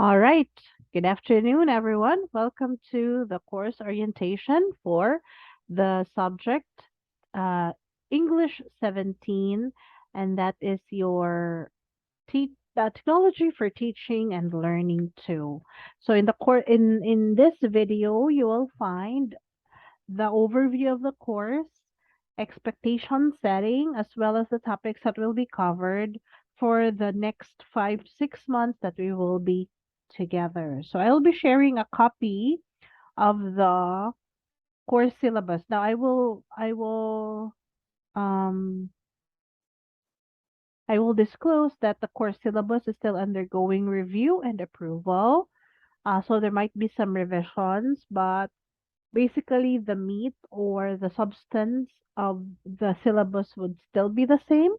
All right. Good afternoon, everyone. Welcome to the course orientation for the subject uh, English 17, and that is your technology for teaching and learning too. So in the in this video, you will find the overview of the course, expectation setting, as well as the topics that will be covered for the next 5 6 months that we will be together. So I'll be sharing a copy of the course syllabus. Now um I will disclose that the course syllabus is still undergoing review and approval. So there might be some revisions, but basically the meat or the substance of the syllabus would still be the same.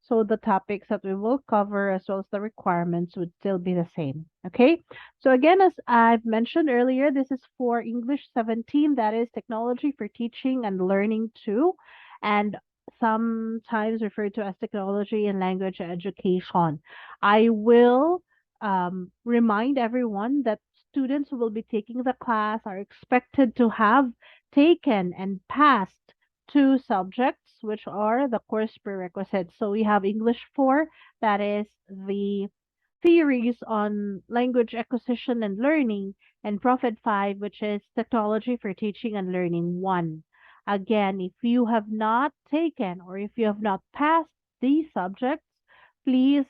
So the topics that we will cover as well as the requirements would still be the same. Okay. So again, as I've mentioned earlier, this is for English 17, that is technology for teaching and learning too, and sometimes referred to as technology and language education. I will remind everyone that students who will be taking the class are expected to have taken and passed two subjects, which are the course prerequisites. So we have English 4, that is the theories on language acquisition and learning, and Prophet 5, which is technology for teaching and learning 1. Again, if you have not taken or if you have not passed these subjects, please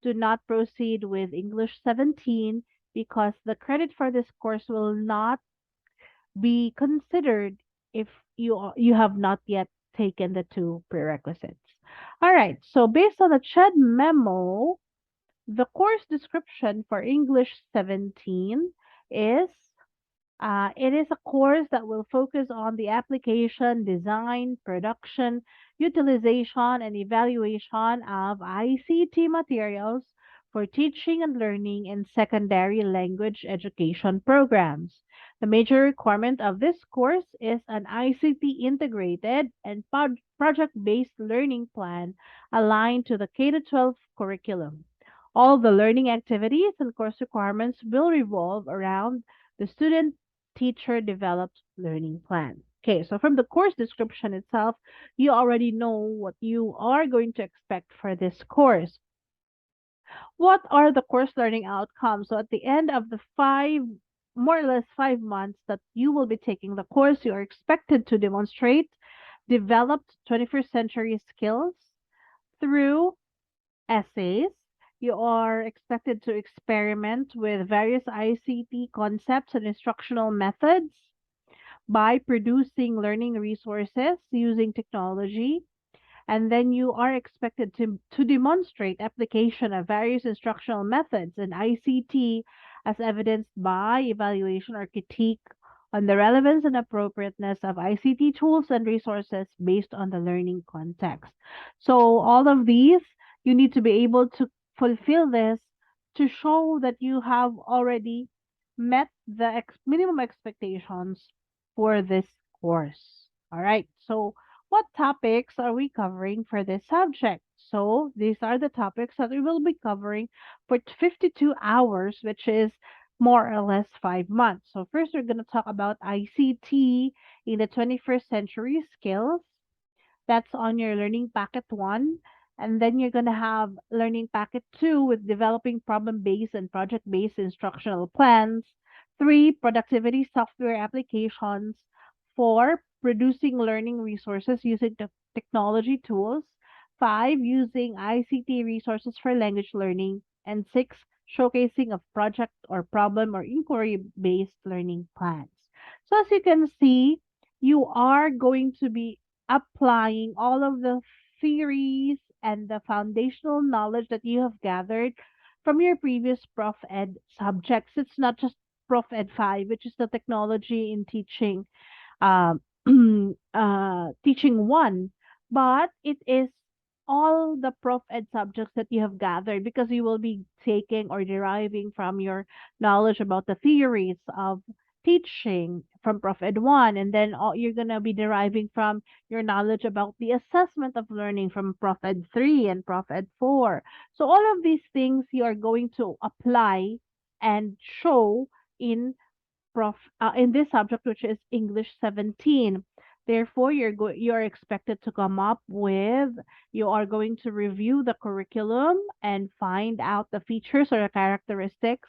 do not proceed with English 17 because the credit for this course will not be considered if you have not yet taken the two prerequisites. All right, so based on the CHED memo, the course description for English 17 is it is a course that will focus on the application, design, production, utilization, and evaluation of ICT materials for teaching and learning in secondary language education programs. The major requirement of this course is an ICT integrated and project-based learning plan aligned to the K-12 curriculum. All the learning activities and course requirements will revolve around the student teacher developed learning plan. Okay, so from the course description itself, you already know what you are going to expect for this course. What are the course learning outcomes? So at the end of the more or less 5 months that you will be taking the course, you are expected to demonstrate developed 21st century skills through essays. You are expected to experiment with various ICT concepts and instructional methods by producing learning resources using technology. And then you are expected to demonstrate application of various instructional methods and ICT as evidenced by evaluation or critique on the relevance and appropriateness of ICT tools and resources based on the learning context. So all of these, you need to be able to fulfill this to show that you have already met the minimum expectations for this course. All right. So what topics are we covering for this subject? So these are the topics that we will be covering for 52 hours, which is more or less 5 months. So first, we're going to talk about ICT in the 21st century skills. That's on your learning packet 1. And then you're going to have learning packet 2 with developing problem-based and project-based instructional plans. 3, productivity software applications. 4, producing learning resources using technology tools. 5, using ICT resources for language learning. And 6, showcasing of project or problem or inquiry-based learning plans. So as you can see, you are going to be applying all of the theories and the foundational knowledge that you have gathered from your previous Prof Ed subjects. It's not just Prof Ed 5, which is the technology in teaching, um, teaching 1, but it is all the Prof Ed subjects that you have gathered because you will be taking or deriving from your knowledge about the theories of teaching from Prof Ed 1, and then you're going to be deriving from your knowledge about the assessment of learning from Prof Ed 3 and Prof Ed 4. So all of these things you are going to apply and show in in this subject, which is English 17. Therefore, you're expected to come up with, you are going to review the curriculum and find out the features or the characteristics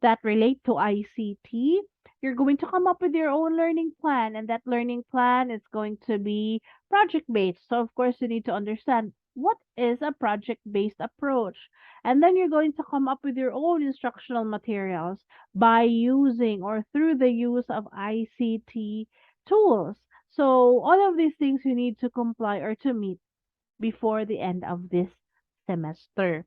that relate to ICT. You're going to come up with your own learning plan, and that learning plan is going to be project based. So, of course, you need to understand what is a project based approach. And then you're going to come up with your own instructional materials by using or through the use of ICT tools. So all of these things you need to comply or to meet before the end of this semester.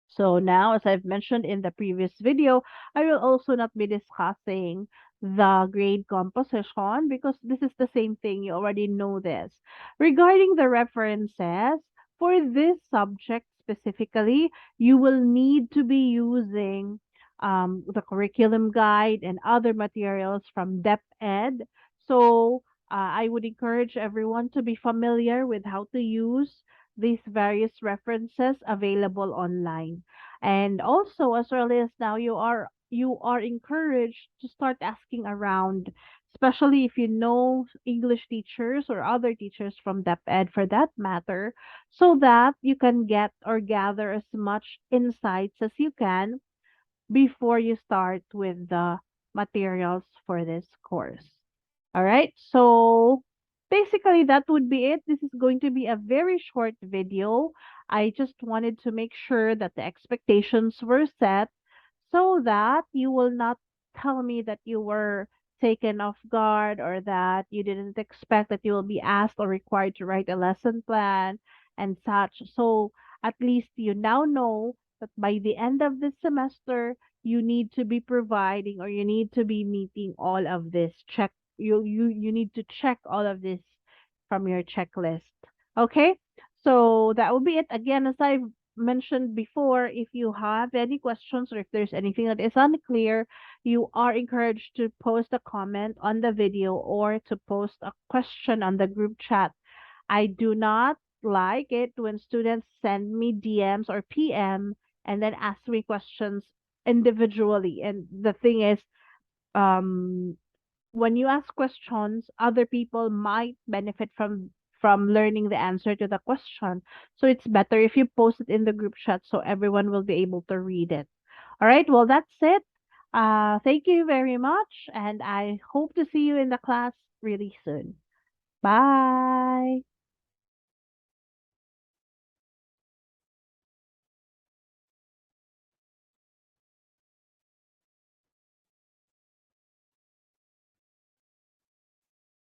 So now, as I've mentioned in the previous video, I will also not be discussing the grade composition because this is the same thing. You already know this. Regarding the references, for this subject specifically, you will need to be using the curriculum guide and other materials from DepEd. So I would encourage everyone to be familiar with how to use these various references available online. And also, as early as now, you are encouraged to start asking around, especially if you know English teachers or other teachers from DepEd for that matter, so that you can get or gather as much insights as you can before you start with the materials for this course. All right. So basically, that would be it. This is going to be a very short video. I just wanted to make sure that the expectations were set so that you will not tell me that you were taken off guard or that you didn't expect that you will be asked or required to write a lesson plan and such. So at least you now know that by the end of this semester, you need to be providing or you need to be meeting all of this check you need to check all of this from your checklist. Okay? So that will be it. Again, as I've mentioned before, if you have any questions or if there's anything that is unclear, you are encouraged to post a comment on the video or to post a question on the group chat. I do not like it when students send me DMs or PM and then ask me questions individually. And the thing is, um, when you ask questions, other people might benefit from learning the answer to the question. So it's better if you post it in the group chat so everyone will be able to read it. All right, well, that's it. Thank you very much, and I hope to see you in the class really soon. Bye.